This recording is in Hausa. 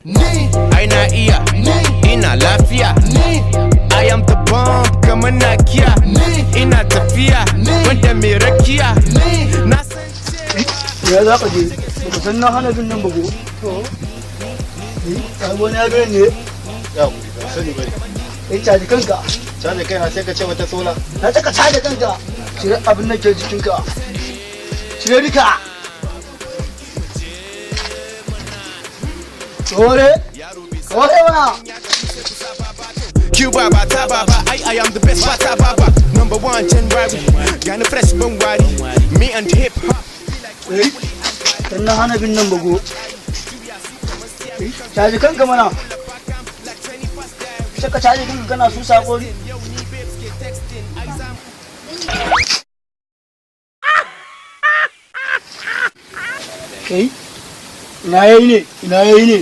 ni aina iya ni ina lafiya ni I am the bomb kamar nakiya ni ina tafiya wanda mai rakiya ni na san ya za ka je baka san na hana bin nan bago to ni wani ya gane ne ya kuri ba sani bane caji kanka caji kai na sai ka ce wata sola na taka caji kanka cire abin da ke jikinka cire duka Ore wana Cuba bata baba I am the best bata baba number 1 January Gana fresh bangwari me and hip hop dan na hana bin nan bago caji kanka mana saka caji kanka kana su sakori kai ina yayi ne